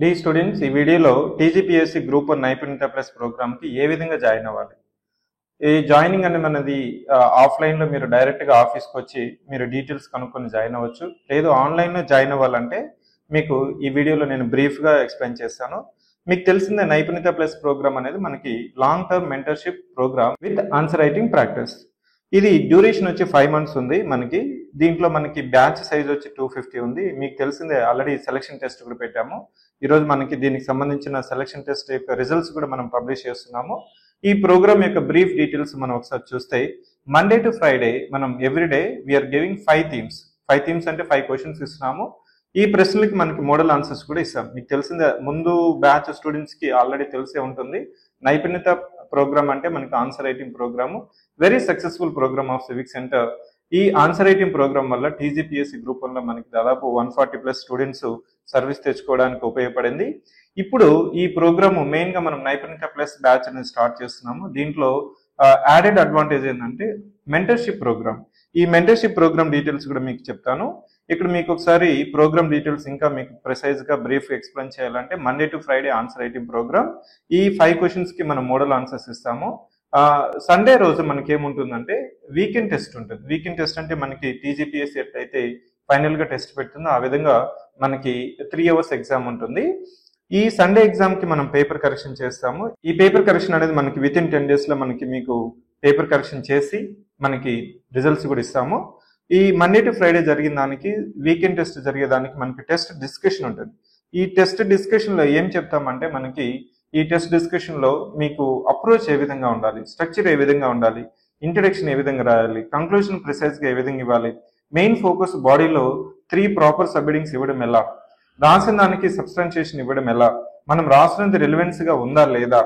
D students, ఈ వీడియోలో TGPSC group 1 నైపుణ్యత ప్లస్ ప్రోగ్రామ్కి ఏ విధంగా జాయిన్ అవ్వాలి. ఈ జాయినింగ్ అనేది మనది ఆఫ్లైన్లో మీరు డైరెక్ట్గా ఆఫీస్కి వచ్చి మీరు డీటెయిల్స్ కనుక్కొని జాయిన్ అవ్వచ్చు. లేదు ఆన్లైన్లో జాయిన్ అవ్వాలంటే మీకు ఈ వీడియోలో నేను బ్రీఫ్గా ఎక్స్ప్లెయిన్ చేస్తాను. మీకు తెలిసిందే నైపుణ్యత ప్లస్ ప్రోగ్రామ్ అనేది మనకి long term mentorship programme with answer writing practice. ఇది డ్యూరేషన్ వచ్చి 5 months ఉంది మనకి. దీంట్లో మనకి బ్యాచ్ సైజ్ వచ్చి 250 ఉంది. మీకు తెలిసిందే ఆల్రెడీ సెలక్షన్ టెస్ట్ కూడా పెట్టాము. ఈరోజు మనకి దీనికి సంబంధించిన సెలక్షన్ టెస్ట్ యొక్క రిజల్ట్స్ కూడా మనం పబ్లిష్ చేస్తున్నాము. ఈ ప్రోగ్రామ్ యొక్క బ్రీఫ్ డీటెయిల్స్ మనం ఒకసారి చూస్తే మండే టు ఫ్రైడే మనం everyday we are giving 5 themes. 5 themes అంటే 5 questions ఇస్తున్నాము. ఈ ప్రశ్నలకి మనకి మోడల్ ఆన్సర్స్ కూడా ఇస్తాం. మీకు తెలిసిందే ముందు బ్యాచ్ స్టూడెంట్స్కి ఆల్రెడీ తెలిసే ఉంటుంది. నైపుణ్యత ప్రోగ్రామ్ అంటే మనకి answer writing programme, very successful programme of civic centre. ఈ ఆన్సర్ రైటింగ్ ప్రోగ్రామ్ వల్ల టీజీపీఎస్సీ గ్రూప్ 1లో మనకి దాదాపు 140+ స్టూడెంట్స్ సర్వీస్ తెచ్చుకోవడానికి ఉపయోగపడింది. ఇప్పుడు ఈ ప్రోగ్రామ్ మెయిన్గా మనం నైపుణ్యత ప్లస్ బ్యాచ్ అనేది స్టార్ట్ చేస్తున్నాము. దీంట్లో యాడెడ్ అడ్వాంటేజ్ ఏంటంటే మెంటర్షిప్ ప్రోగ్రామ్. ఈ మెంటర్షిప్ ప్రోగ్రామ్ డీటెయిల్స్ కూడా మీకు చెప్తాను. ఇక్కడ మీకు ఒకసారి ప్రోగ్రామ్ డీటెయిల్స్ ఇంకా మీకు ప్రిసైజ్గా బ్రీఫ్ ఎక్స్ప్లెయిన్ చేయాలంటే Monday to Friday answer writing programme. ఈ 5 questions మనం మోడల్ ఆన్సర్స్ ఇస్తాము. సండే రోజు మనకి ఏముంటుందంటే వీకెండ్ టెస్ట్ ఉంటుంది. వీకెండ్ టెస్ట్ అంటే మనకి టీజీపీఎస్సీ ఎట్లయితే ఫైనల్గా టెస్ట్ పెడుతుందో ఆ విధంగా మనకి 3 hours ఎగ్జామ్ ఉంటుంది. ఈ సండే ఎగ్జామ్కి మనం పేపర్ కరెక్షన్ చేస్తాము. ఈ పేపర్ కరెక్షన్ అనేది మనకి విత్ ఇన్ 10 daysలో మనకి మీకు పేపర్ కరెక్షన్ చేసి మనకి రిజల్ట్స్ కూడా ఇస్తాము. ఈ మండే టు ఫ్రైడే జరిగిన దానికి వీకెండ్ టెస్ట్ జరిగేదానికి మనకి టెస్ట్ డిస్కషన్ ఉంటుంది. ఈ టెస్ట్ డిస్కషన్లో ఏం చెప్తామంటే మనకి ఈ టెస్ట్ డిస్కషన్లో మీకు అప్రోచ్ ఏ విధంగా ఉండాలి, స్ట్రక్చర్ ఏ విధంగా ఉండాలి, ఇంట్రడక్షన్ ఏ విధంగా రాయాలి, కంక్లూజన్ ప్రిసైజ్గా ఏ విధంగా ఇవ్వాలి, మెయిన్ ఫోకస్ బాడీలో 3 ప్రాపర్ సబ్హెడింగ్స్ ఇవ్వడం ఎలా, రాసిన దానికి సబ్స్టాన్షియేషన్ ఇవ్వడం ఎలా, మనం రాసినది రిలవెన్స్గా ఉందా లేదా,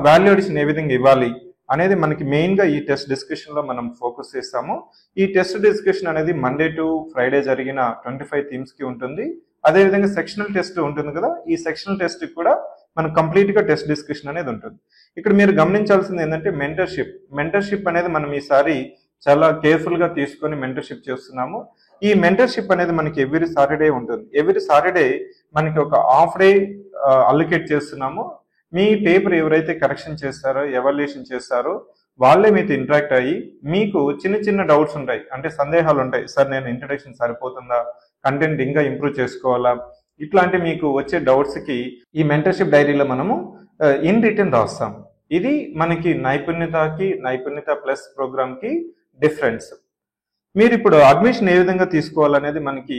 వాల్యూ అడిషన్ ఏ విధంగా ఇవ్వాలి అనేది మనకి మెయిన్గా ఈ టెస్ట్ డిస్కషన్లో మనం ఫోకస్ చేస్తాము. ఈ టెస్ట్ డిస్కషన్ అనేది మండే టు ఫ్రైడే జరిగిన 25 themes ఉంటుంది. అదేవిధంగా సెక్షనల్ టెస్ట్ ఉంటుంది కదా, ఈ సెక్షనల్ టెస్ట్ కూడా మనకు కంప్లీట్గా టెస్ట్ డిస్కషన్ అనేది ఉంటుంది. ఇక్కడ మీరు గమనించాల్సింది ఏంటంటే మెంటర్షిప్ అనేది మనం ఈసారి చాలా కేర్ఫుల్గా తీసుకొని మెంటర్షిప్ చేస్తున్నాము. ఈ మెంటర్షిప్ అనేది మనకి ఎవ్రీ సాటర్డే ఉంటుంది. ఎవ్రీ సాటర్డే మనకి ఒక హాఫ్ డే అలొకేట్ చేస్తున్నాము. మీ పేపర్ ఎవరైతే కరెక్షన్ చేస్తారో, ఎవాల్యుయేషన్ చేస్తారో వాళ్ళే మీతో ఇంటరాక్ట్ అయ్యి మీకు చిన్న చిన్న డౌట్స్ ఉంటాయి, అంటే సందేహాలు ఉంటాయి. సార్ నేను ఇంట్రడక్షన్ సరిపోతుందా, కంటెంట్ ఇంకా ఇంప్రూవ్ చేసుకోవాలా, ఇట్లాంటి మీకు వచ్చే డౌట్స్కి ఈ మెంటర్షిప్ డైరీలో మనము ఇన్ రిటర్న్ రాస్తాం. ఇది మనకి నైపుణ్యత ప్లస్ ప్రోగ్రామ్కి డిఫరెన్స్. మీరు ఇప్పుడు అడ్మిషన్ ఏ విధంగా తీసుకోవాలనేది మనకి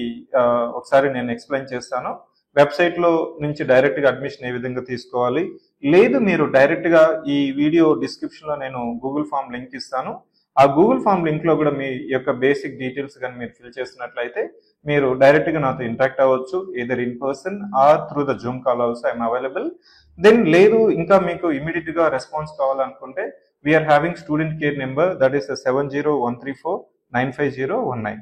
ఒకసారి నేను ఎక్స్ప్లెయిన్ చేస్తాను. వెబ్సైట్లో నుంచి డైరెక్ట్గా అడ్మిషన్ ఏ విధంగా తీసుకోవాలి, లేదు మీరు డైరెక్ట్గా ఈ వీడియో డిస్క్రిప్షన్లో నేను గూగుల్ ఫామ్ లింక్ ఇస్తాను. ఆ గూగుల్ ఫామ్ లింక్లో కూడా మీ యొక్క బేసిక్ డీటెయిల్స్ కానీ మీరు ఫిల్ చేసినట్లయితే మీరు డైరెక్ట్గా నాతో ఇంటరాక్ట్ అవ్వచ్చు, either in person or through the Zoom call also I'm available. Then లేదు ఇంకా మీకు ఇమీడియట్గా రెస్పాన్స్ కావాలనుకుంటే we're having student care number, that is 7013495019.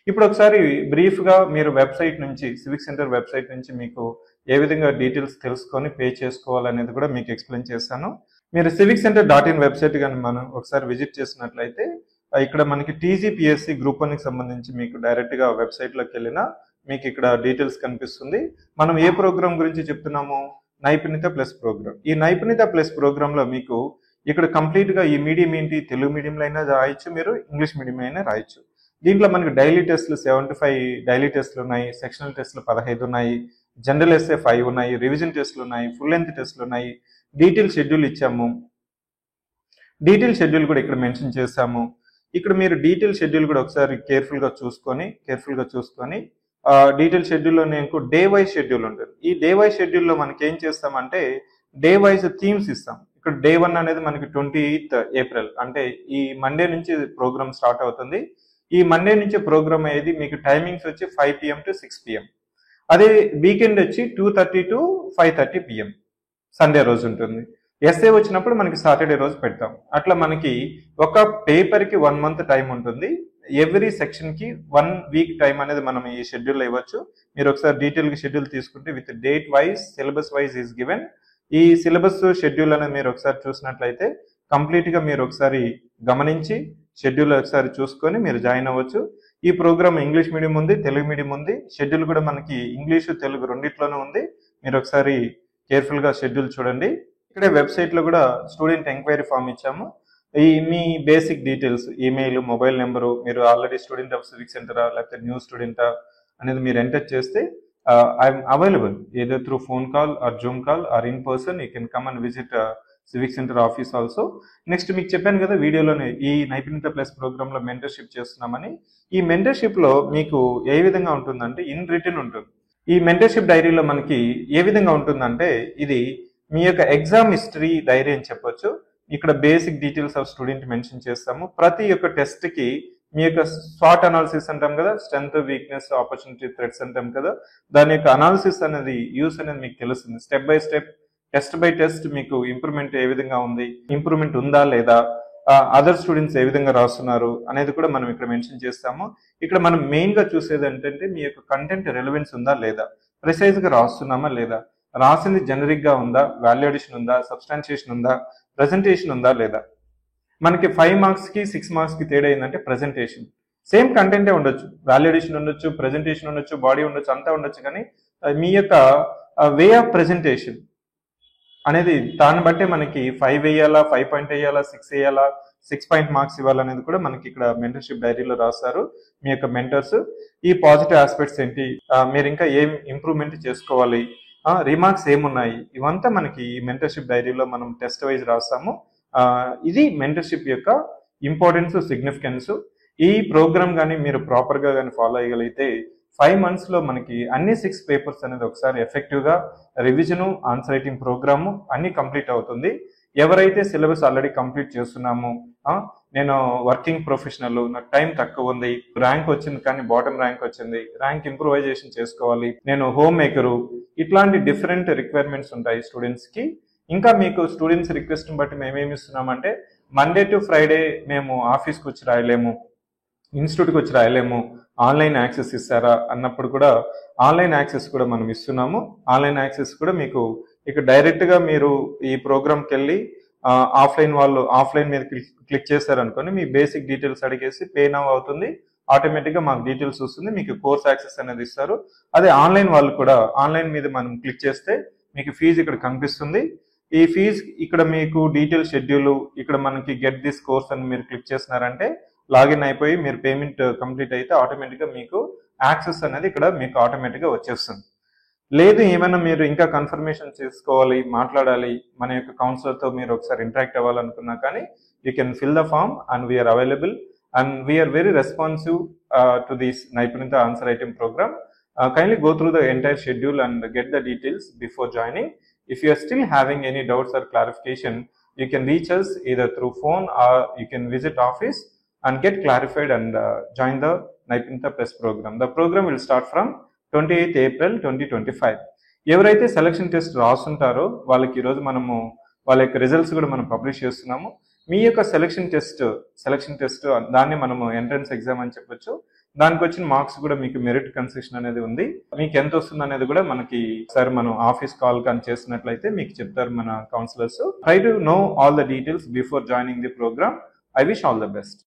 ఇప్పుడు ఒకసారి బ్రీఫ్గా మీరు వెబ్సైట్ నుంచి, సివిక్ సెంటర్ వెబ్సైట్ నుంచి మీకు ఏ విధంగా డీటెయిల్స్ తెలుసుకొని పే చేసుకోవాలనేది కూడా మీకు ఎక్స్ప్లెయిన్ చేస్తాను. మీరు civiccenter.in వెబ్సైట్ కానీ మనం ఒకసారి విజిట్ చేసినట్లయితే ఇక్కడ మనకి టీజీపీఎస్సీ గ్రూప్ 1కి సంబంధించి మీకు డైరెక్ట్గా వెబ్సైట్లోకి వెళ్ళినా మీకు ఇక్కడ డీటెయిల్స్ కనిపిస్తుంది. మనం ఏ ప్రోగ్రామ్ గురించి చెప్తున్నాము, నైపుణ్యత ప్లస్ ప్రోగ్రామ్. ఈ నైపుణ్యత ప్లస్ ప్రోగ్రాంలో మీకు ఇక్కడ కంప్లీట్గా ఈ మీడియం ఏంటి, తెలుగు మీడియంలో అయినా రాయొచ్చు, మీరు ఇంగ్లీష్ మీడియంలో అయినా రాయొచ్చు. దీంట్లో మనకి డైలీ టెస్ట్లు 75 డైలీ టెస్ట్లు ఉన్నాయి, సెక్షనల్ టెస్ట్లు 15 ఉన్నాయి, జనరల్ ఎస్ఏ 5 ఉన్నాయి, రివిజన్ టెస్ట్లు ఉన్నాయి, ఫుల్ లెంత్ టెస్ట్లు ఉన్నాయి, డీటెయిల్ షెడ్యూల్ ఇచ్చాము. డీటెయిల్ షెడ్యూల్ కూడా ఇక్కడ మెన్షన్ చేస్తాము. ఇక్కడ మీరు డీటెయిల్ షెడ్యూల్ కూడా ఒకసారి కేర్ఫుల్గా చూసుకొని డీటెయిల్ షెడ్యూల్లో నేను డే వైజ్ షెడ్యూల్ ఉంటుంది. ఈ డే వైజ్ షెడ్యూల్లో మనకి ఏం చేస్తామంటే డే వైజ్ థీమ్స్ ఇస్తాం. ఇక్కడ డే 1 అనేది మనకి 28th April, అంటే ఈ మండే నుంచి ప్రోగ్రామ్ స్టార్ట్ అవుతుంది. ఈ మండే నుంచి ప్రోగ్రామ్ అయ్యేది మీకు టైమింగ్స్ వచ్చి 5 PM to 6 PM. అదే వీకెండ్ వచ్చి 2:30 to 5:30 PM సండే రోజు ఉంటుంది. ఎస్ఏ వచ్చినప్పుడు మనకి సాటర్డే రోజు పెడతాం. అట్లా మనకి ఒక పేపర్కి 1 month టైం ఉంటుంది. ఎవ్రీ సెక్షన్కి 1 week టైం అనేది మనం ఈ షెడ్యూల్లో ఇవ్వచ్చు. మీరు ఒకసారి డీటెయిల్గా షెడ్యూల్ తీసుకుంటే with date wise, syllabus wise is given. ఈ సిలబస్ షెడ్యూల్ అనేది మీరు ఒకసారి చూసినట్లయితే కంప్లీట్గా మీరు ఒకసారి గమనించి షెడ్యూల్ ఒకసారి చూసుకొని మీరు జాయిన్ అవ్వచ్చు. ఈ ప్రోగ్రామ్ ఇంగ్లీష్ మీడియం ఉంది, తెలుగు మీడియం ఉంది. షెడ్యూల్ కూడా మనకి ఇంగ్లీషు తెలుగు రెండిట్లోనే ఉంది. మీరు ఒకసారి కేర్ఫుల్గా షెడ్యూల్ చూడండి. ఇక్కడే వెబ్సైట్లో కూడా స్టూడెంట్ ఎంక్వైరీ ఫామ్ ఇచ్చాము. ఈ మీ basic details, email, mobile number, మీరు ఆల్రెడీ స్టూడెంట్ ఆఫ్ సివిక్ సెంటరా లేకపోతే న్యూ స్టూడెంటా అనేది మీరు ఎంటర్ చేస్తే I'm available either through phone call or Zoom call or in person. You can come and visit civic centre office also. Next మీకు చెప్పాను కదా వీడియోలోనే, ఈ నైపుణ్యత ప్లస్ ప్రోగ్రాంలో మెంటర్షిప్ చేస్తున్నామని. ఈ మెంటర్షిప్లో మీకు ఏ విధంగా ఉంటుందంటే ఇన్ రిటర్న్ ఉంటుంది. ఈ మెంటర్షిప్ డైరీలో మనకి ఏ విధంగా ఉంటుందంటే ఇది మీ యొక్క ఎగ్జామ్ హిస్టరీ డైరీ అని చెప్పొచ్చు. ఇక్కడ basic details of student mention చేస్తాము. ప్రతి ఒక్క టెస్ట్కి మీ యొక్క స్వాట్ అనాలిసిస్ అంటాం కదా, స్ట్రెంగ్త్, వీక్నెస్, ఆపర్చునిటీ, థ్రెట్స్ అంటాం కదా, దాని యొక్క అనాలిసిస్ అనేది యూస్ అనేది మీకు తెలుస్తుంది. Step by step, test by test మీకు ఇంప్రూవ్మెంట్ ఏ విధంగా ఉంది, ఇంప్రూవ్మెంట్ ఉందా లేదా, అదర్ స్టూడెంట్స్ ఏ విధంగా రాస్తున్నారు అనేది కూడా మనం ఇక్కడ మెన్షన్ చేస్తాము. ఇక్కడ మనం మెయిన్ గా చూసేది ఏంటంటే మీ యొక్క కంటెంట్ రెలవెన్స్ ఉందా లేదా, ప్రిసైజ్ గా రాస్తున్నామా లేదా, రాసింది జనరిక్ గా ఉందా, వాల్యూ అడిషన్ ఉందా, సబ్స్టాన్షియేషన్ ఉందా, ప్రెజెంటేషన్ ఉందా లేదా. మనకి 5 మార్క్స్కి 6 మార్క్స్కి తేడా ఏంటంటే ప్రెజెంటేషన్. సేమ్ కంటెంటే ఉండొచ్చు, వాల్యూ అడిషన్ ఉండొచ్చు, ప్రెజెంటేషన్ ఉండొచ్చు, బాడీ ఉండొచ్చు, అంతా ఉండొచ్చు, కానీ మీ యొక్క వే ఆఫ్ ప్రెజెంటేషన్ అనేది దాన్ని బట్టే మనకి 5 వేయాలా, 5 పాయింట్ వేయాలా, 6 వేయాలా, 6 పాయింట్ మార్క్స్ ఇవ్వాలనేది కూడా మనకి ఇక్కడ మెంటర్షిప్ డైరీలో రాస్తారు మీ యొక్క మెంటర్స్. ఈ పాజిటివ్ ఆస్పెక్ట్స్ ఏంటి, మీరు ఇంకా ఏం ఇంప్రూవ్మెంట్ చేసుకోవాలి, రిమార్క్స్ ఏమున్నాయి, ఇవంతా మనకి ఈ మెంటర్షిప్ డైరీలో మనం టెస్ట్ వైజ్ రాస్తాము. ఇది మెంటర్షిప్ యొక్క ఇంపార్టెన్స్, సిగ్నిఫికెన్స్. ఈ ప్రోగ్రామ్ కానీ మీరు ప్రాపర్గా కానీ ఫాలో అయ్యగలిగితే 5 monthsలో మనకి అన్ని 6 పేపర్స్ అనేది ఒకసారి ఎఫెక్టివ్గా రివిజను, ఆన్సర్ రైటింగ్ ప్రోగ్రాము అన్ని కంప్లీట్ అవుతుంది. ఎవరైతే సిలబస్ ఆల్రెడీ కంప్లీట్ చేస్తున్నాము, నేను వర్కింగ్ ప్రొఫెషనల్, నాకు టైం తక్కువ ఉంది, ర్యాంక్ వచ్చింది కానీ బాటమ్ ర్యాంక్ వచ్చింది, ర్యాంక్ ఇంప్రూవైజేషన్ చేసుకోవాలి, నేను హోమ్ మేకరు, ఇట్లాంటి డిఫరెంట్ రిక్వైర్మెంట్స్ ఉంటాయి స్టూడెంట్స్కి. ఇంకా మీకు స్టూడెంట్స్ రిక్వెస్ట్ని బట్టి మేమేమి ఇస్తున్నామంటే మండే టు ఫ్రైడే మేము ఆఫీస్కి వచ్చి రాయలేము, ఇన్స్టిట్యూట్కి వచ్చి రాయలేము, ఆన్లైన్ యాక్సెస్ ఇస్తారా అన్నప్పుడు కూడా ఆన్లైన్ యాక్సెస్ కూడా మనం ఇస్తున్నాము. ఆన్లైన్ యాక్సెస్ కూడా మీకు ఇక డైరెక్ట్గా మీరు ఈ ప్రోగ్రామ్కి వెళ్ళి ఆఫ్లైన్ వాళ్ళు ఆఫ్లైన్ మీద క్లిక్ చేశారనుకోండి, మీ బేసిక్ డీటెయిల్స్ అడిగేసి పే నౌ అవుతుంది, ఆటోమేటిక్గా మాకు డీటెయిల్స్ వస్తుంది, మీకు కోర్స్ యాక్సెస్ అనేది ఇస్తారు. అదే ఆన్లైన్ వాళ్ళు కూడా ఆన్లైన్ మీద మనం క్లిక్ చేస్తే మీకు ఫీజు ఇక్కడ కనిపిస్తుంది. ఈ ఫీజ్ ఇక్కడ మీకు డీటెయిల్ షెడ్యూల్, ఇక్కడ మనకి గెట్ దిస్ కోర్స్ అని మీరు క్లిక్ చేసినారంటే లాగిన్ అయిపోయి మీరు పేమెంట్ కంప్లీట్ అయితే ఆటోమేటిక్గా మీకు యాక్సెస్ అనేది ఇక్కడ మీకు ఆటోమేటిక్గా వచ్చేస్తుంది. లేదు ఏమైనా మీరు ఇంకా కన్ఫర్మేషన్ చేసుకోవాలి, మాట్లాడాలి, మన యొక్క కౌన్సిలర్తో మీరు ఒకసారి ఇంటరాక్ట్ అవ్వాలనుకున్నా కానీ you can fill the form and we are available and we are very responsive to this నైపుణ్యత answer writing program. Kindly go through the entire schedule and get the details before joining. If you are still having any doubts or clarification, you can reach us either through phone or you can visit office and get clarified and join the Naipunta Plus program. The program will start from 28th April 2025. ఎవరైతే selection test రాస్తుంటారో వాళ్ళకి ఈరోజు మనము వాళ్ళ యొక్క results కూడా మనం publish చేస్తున్నాము. మీ యొక్క సెలక్షన్ టెస్ట్ దాన్ని మనము ఎంట్రన్స్ ఎగ్జామ్ అని చెప్పొచ్చు. దానికి వచ్చిన మార్క్స్ కూడా మీకు మెరిట్ కన్సెషన్ అనేది ఉంది. మీకు ఎంత వస్తుంది అనేది కూడా మనకి సార్ మనం ఆఫీస్ కాల్ కానీ చేసినట్లయితే మీకు చెప్తారు మన counsellors. Try to know all the details before joining the programme. I wish all the best.